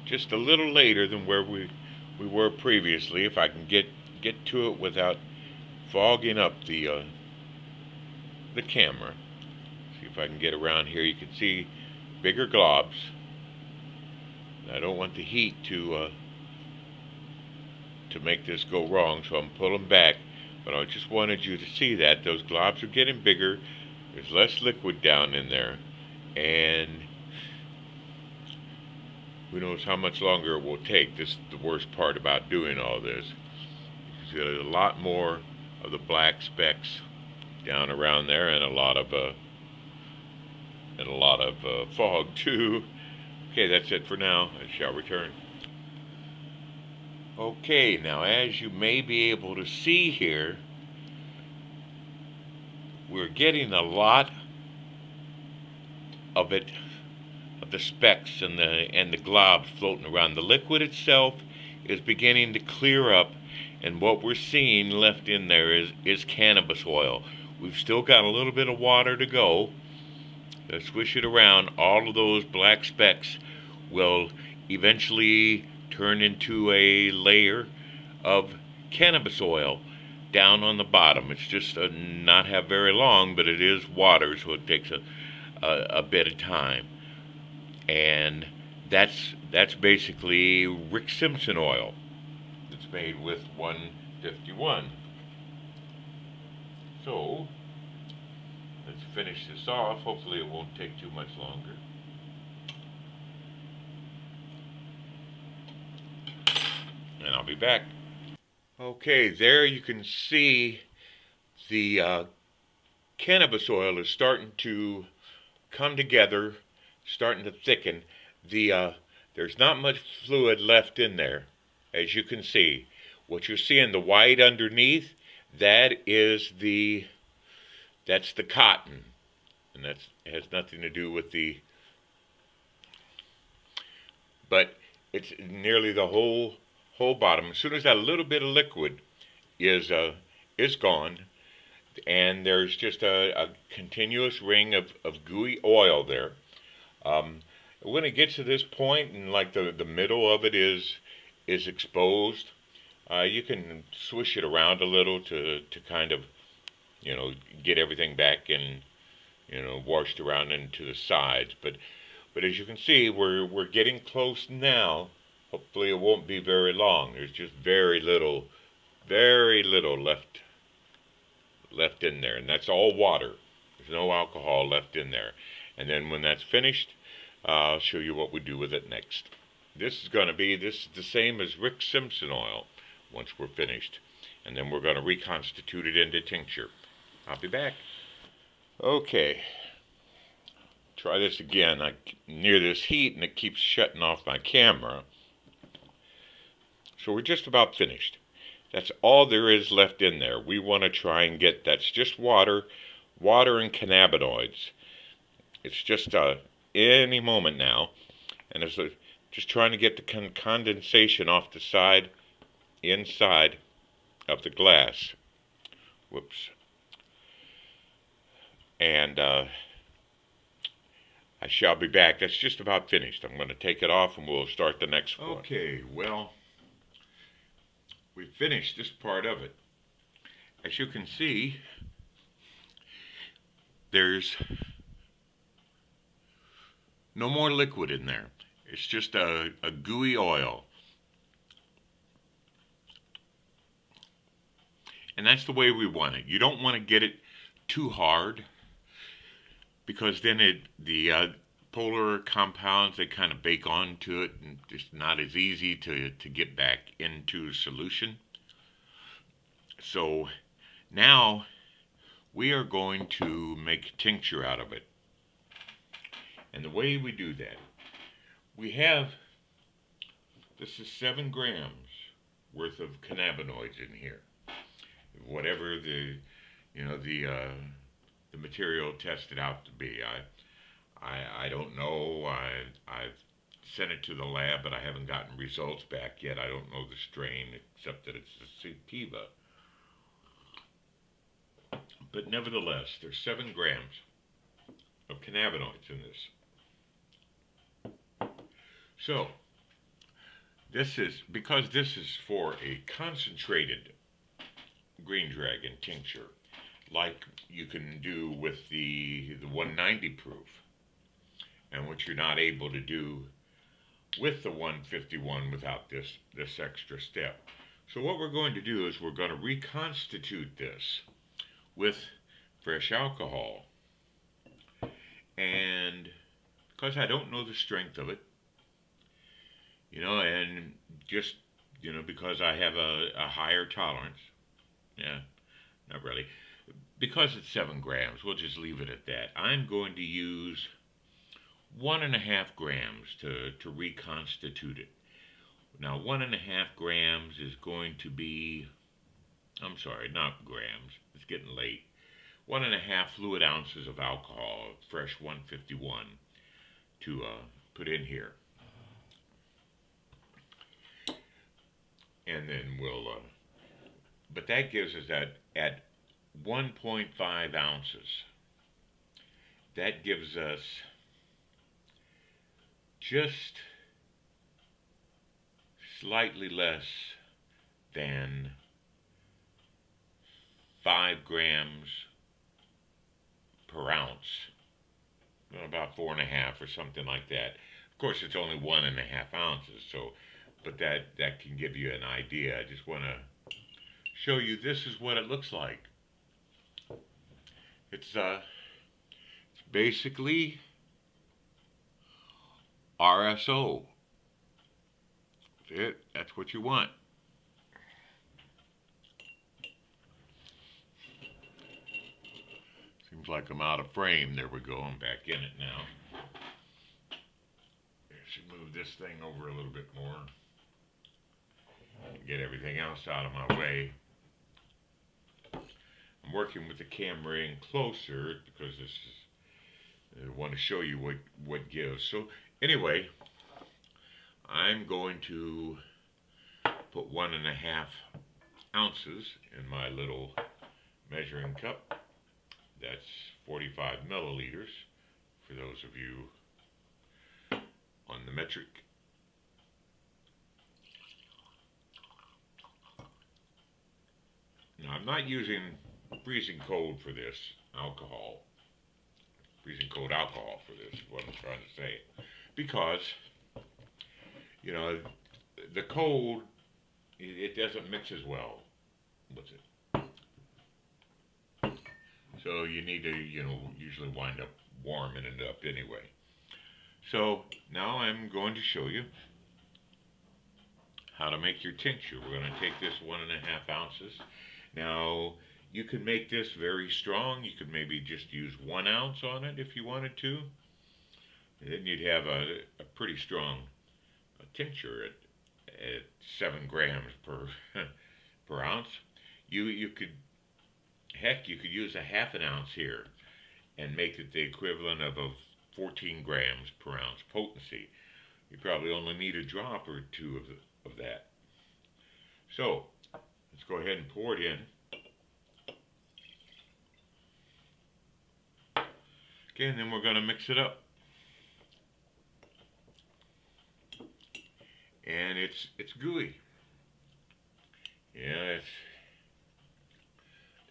just a little later than where we were previously. If I can get to it without fogging up the camera. See if I can get around here. You can see bigger globs. I don't want the heat to make this go wrong, so I'm pulling back. But I just wanted you to see that those globs are getting bigger. There's less liquid down in there, and who knows how much longer it will take. This is the worst part about doing all this. There's a lot more of the black specks down around there, and a lot of fog too. Okay, that's it for now. I shall return. Okay, now as you may be able to see here, we're getting a lot of it, of the specks and the globs floating around. The liquid itself is beginning to clear up, and what we're seeing left in there is cannabis oil. We've still got a little bit of water to go. Let's swish it around. All of those black specks will eventually turn into a layer of cannabis oil down on the bottom. It's just not have very long, but it is water, so it takes a bit of time. And that's basically Rick Simpson oil. It's made with 151. So let's finish this off. Hopefully it won't take too much longer. And I'll be back. Okay, there you can see the cannabis oil is starting to come together, starting to thicken. There's not much fluid left in there, as you can see. What you're seeing, the white underneath, that's the cotton, and that has nothing to do with but it's nearly the whole bottom. As soon as that little bit of liquid is gone, and there's just a continuous ring of gooey oil there. When it gets to this point, and like the middle of it is exposed, you can swish it around a little to kind of, get everything back and, washed around into the sides. But as you can see, we're getting close now. Hopefully it won't be very long. There's just very little left in there, and that's all water. There's no alcohol left in there. And then when that's finished, I'll show you what we do with it next. This is the same as Rick Simpson oil once we're finished. And then we're going to reconstitute it into tincture. I'll be back. Okay. Try this again. I'm near this heat and it keeps shutting off my camera. So we're just about finished. That's all there is left in there. We want to try and get, that's just water and cannabinoids. It's just any moment now. And it's just trying to get the condensation off the inside of the glass. Whoops. And I shall be back. That's just about finished. I'm going to take it off and we'll start the next one. Okay, well, we finished this part of it. As you can see, there's no more liquid in there. It's just a gooey oil. And that's the way we want it. You don't want to get it too hard, because then the polar compounds, they kind of bake onto it, and it's not as easy to get back into solution. So now we are going to make tincture out of it. And the way we do that, this is 7 grams worth of cannabinoids in here. Whatever the material tested out to be. I don't know. I've sent it to the lab, but I haven't gotten results back yet. I don't know the strain, except that it's a sativa. But nevertheless, there's 7 grams of cannabinoids in this. So, because this is for a concentrated green dragon tincture, like you can do with the 190 proof, and what you're not able to do with the 151 without this extra step. So what we're going to do is we're going to reconstitute this with fresh alcohol. And because I don't know the strength of it, and just, because I have a higher tolerance, not really, because it's 7 grams, we'll just leave it at that. I'm going to use 1.5 grams to reconstitute it. Now 1.5 grams is going to be, I'm sorry, not grams, it's getting late, 1.5 fluid ounces of alcohol, fresh 151, to put in here. And then we'll, but that gives us that, at 1.5 ounces. That gives us just slightly less than 5 grams per ounce. About 4.5 or something like that. Of course, it's only 1.5 ounces, so but that can give you an idea. I just want to show you this is what it looks like. It's basically RSO. That's it. That's what you want. Seems like I'm out of frame. There we go. I'm back in it now. I should move this thing over a little bit more. Get everything else out of my way. I'm working with the camera in closer because this is, I want to show you what gives. So anyway, I'm going to put 1.5 ounces in my little measuring cup. That's 45 milliliters for those of you on the metric. Now, I'm not using freezing cold for this alcohol. Freezing cold alcohol for this is what I'm trying to say. Because, you know, the cold, it doesn't mix as well with it. So you need to, you know, usually wind up warming it up anyway. So now I'm going to show you how to make your tincture. We're going to take this 1.5 ounces. Now, you could make this very strong. You could maybe just use 1 ounce on it if you wanted to. And then you'd have a pretty strong tincture at 7 grams per ounce. You could, heck, you could use 1/2 ounce here and make it the equivalent of 14 grams per ounce potency. You probably only need a drop or two of that. So, let's go ahead and pour it in. Okay, and then we're going to mix it up. And it's gooey. Yeah, it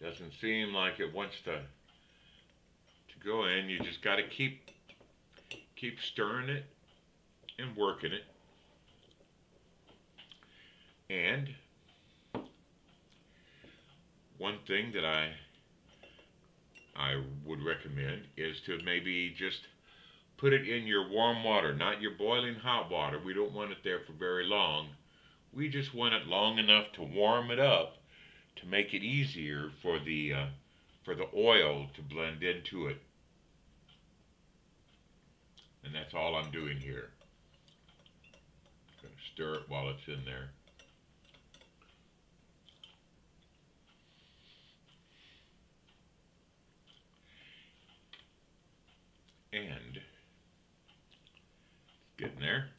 doesn't seem like it wants to go in. You just got to keep stirring it and working it. And one thing that I would recommend is to maybe just put it in your warm water, not your boiling hot water. We don't want it there for very long. We just want it long enough to warm it up to make it easier for the oil to blend into it. And that's all I'm doing here. I'm going to stir it while it's in there. And it's getting there.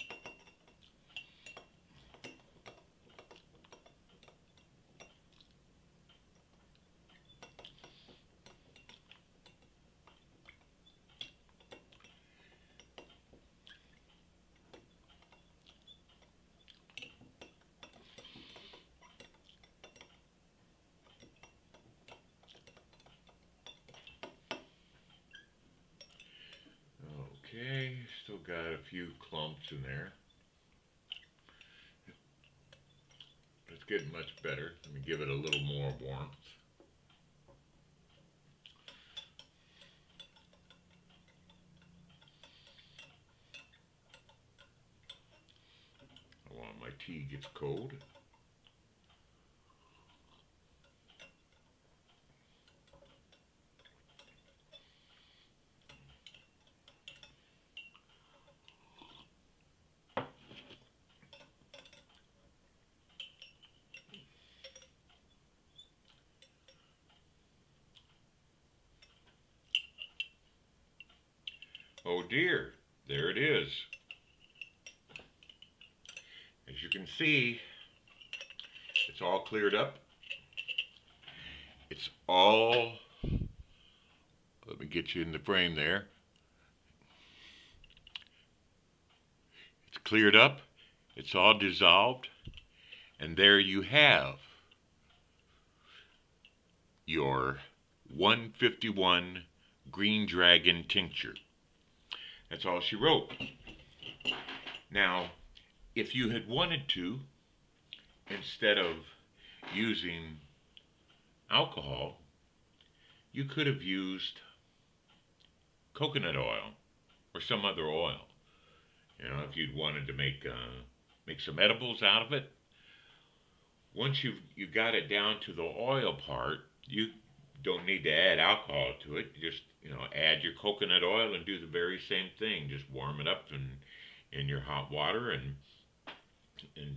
Okay, still got a few clumps in there. It's getting much better. Let me give it a little more warmth. I want my tea gets cold. Oh dear, there it is. As you can see, it's all cleared up. It's all, let me get you in the frame there. It's cleared up. It's all dissolved. And there you have your 151 Green Dragon tincture. That's all she wrote. Now, if you had wanted to, instead of using alcohol, you could have used coconut oil or some other oil. You know, if you'd wanted to make some edibles out of it. Once you got it down to the oil part, you don't need to add alcohol to it. You just, you know, add your coconut oil and do the very same thing. Just warm it up in your hot water and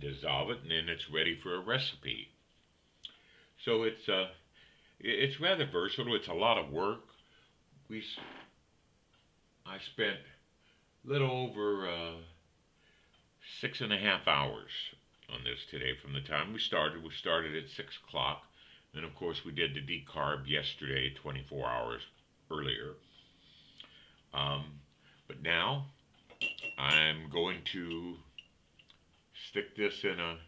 dissolve it, and then it's ready for a recipe. So it's rather versatile. It's a lot of work. I spent a little over 6.5 hours on this today from the time we started. We started at 6 o'clock. And of course we did the decarb yesterday, 24 hours earlier. But now I'm going to stick this in a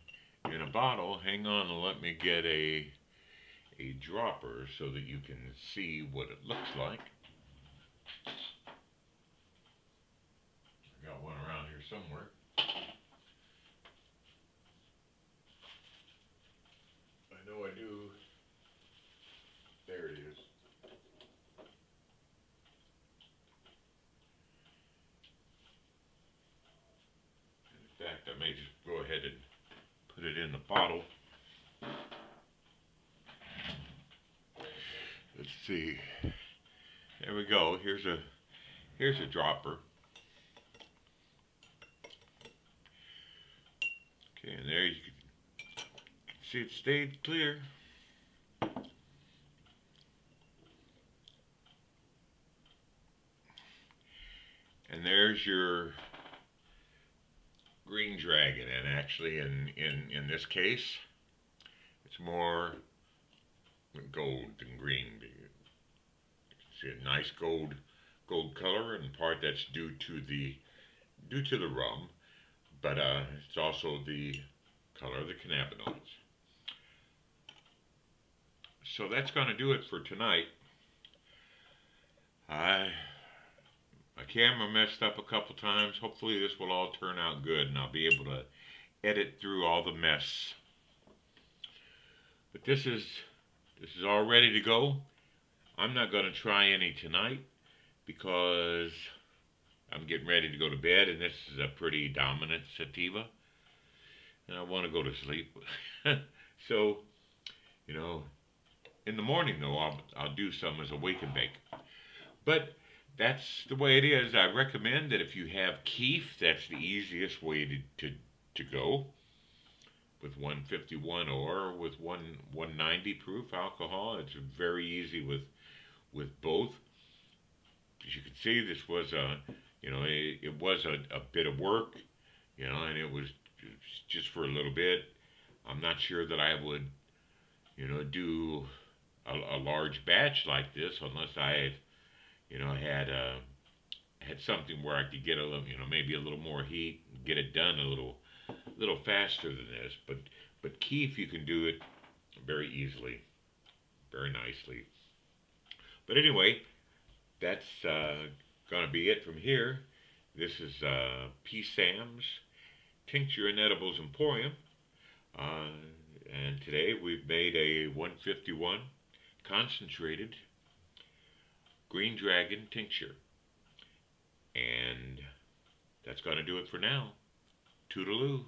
bottle. Hang on and let me get a dropper so that you can see what it looks like. I got one around here somewhere. I know I do. There it is. In fact, I may just go ahead and put it in the bottle. Let's see. There we go. Here's a dropper. Okay, and there you can see it stayed clear. And there's your Green Dragon, and actually in this case, it's more gold than green. You can see a nice gold color, and in part that's due to the rum, but it's also the color of the cannabinoids. So that's going to do it for tonight. My camera messed up a couple times. Hopefully this will all turn out good and I'll be able to edit through all the mess. But this is all ready to go. I'm not going to try any tonight because I'm getting ready to go to bed, and this is a pretty dominant sativa. And I want to go to sleep. So, you know, in the morning though, I'll do some as a wake and bake. But that's the way it is. I recommend that if you have keef, that's the easiest way to go with 151 or with 190 proof alcohol. It's very easy with both. As you can see, this was it was a bit of work, and it was just for a little bit. I'm not sure that I would, do a large batch like this unless I had something where I could get a little, maybe a little more heat, get it done a little faster than this. But keef, you can do it very easily, very nicely. But anyway, that's going to be it from here. This is P. Sam's Tincture and Edibles Emporium. And today we've made a 151 concentrated Green Dragon tincture. And that's going to do it for now. Toodaloo.